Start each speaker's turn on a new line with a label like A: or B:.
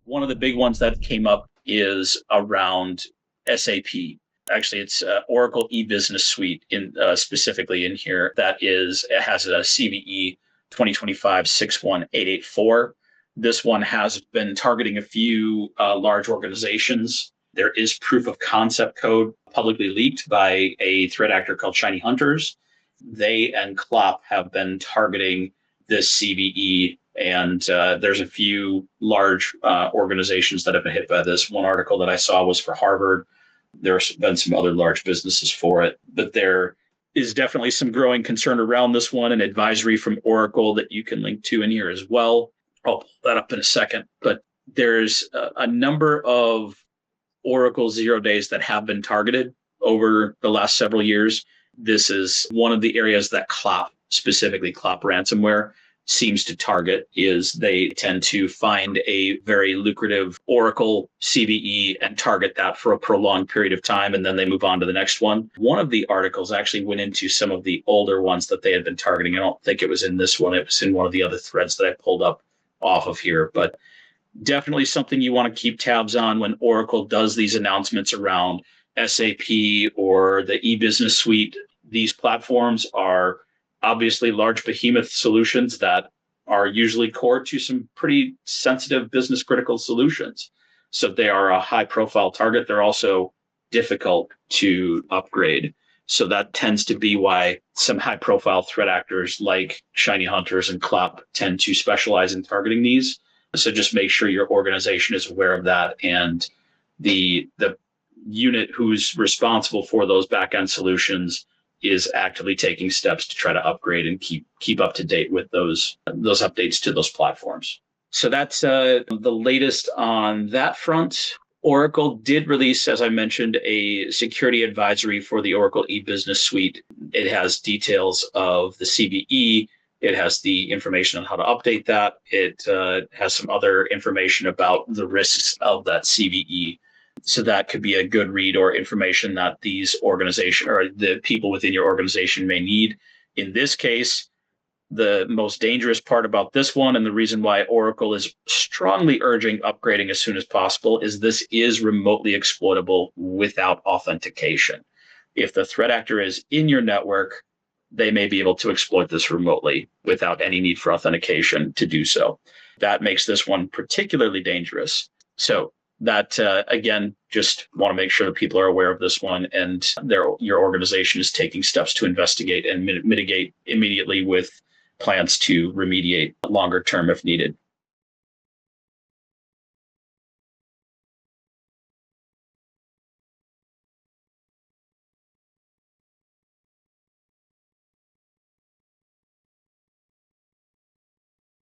A: One of the big ones that came up is around SAP. Actually, it's Oracle e-business suite in specifically in here. It has a CVE 2025-61884. This one has been targeting a few large organizations. There is proof of concept code publicly leaked by a threat actor called Shiny Hunters. They and Klopp have been targeting this CVE, and there's a few large organizations that have been hit by this. One article that I saw was for Harvard. There's been some other large businesses for it, but there is definitely some growing concern around this one. An advisory from Oracle that you can link to in here as well. I'll pull that up in a second, but there's a number of Oracle 0 days that have been targeted over the last several years. This is one of the areas that Klopp, specifically Klopp ransomware, seems to target. Is they tend to find a very lucrative Oracle CVE and target that for a prolonged period of time, and then they move on to the next one. One of the articles actually went into some of the older ones that they had been targeting. I don't think it was in this one. It was in one of the other threads that I pulled up off of here, but definitely something you want to keep tabs on when Oracle does these announcements around SAP or the e-business suite. These platforms are obviously large behemoth solutions that are usually core to some pretty sensitive business critical solutions. So they are a high profile target. They're also difficult to upgrade. So that tends to be why some high profile threat actors like Shiny Hunters and Klopp tend to specialize in targeting these. So just make sure your organization is aware of that, and the unit who's responsible for those backend solutions is actively taking steps to try to upgrade and keep up to date with those updates to those platforms. So that's the latest on that front. Oracle did release, as I mentioned, a security advisory for the Oracle e-business suite. It has details of the CVE. It has the information on how to update that. It has some other information about the risks of that CVE. So that could be a good read or information that these organizations or the people within your organization may need. In this case, the most dangerous part about this one, and the reason why Oracle is strongly urging upgrading as soon as possible, is this is remotely exploitable without authentication. If the threat actor is in your network, they may be able to exploit this remotely without any need for authentication to do so. That makes this one particularly dangerous. So that, again, just want to make sure that people are aware of this one, and your organization is taking steps to investigate and mitigate immediately with plans to remediate longer term if needed.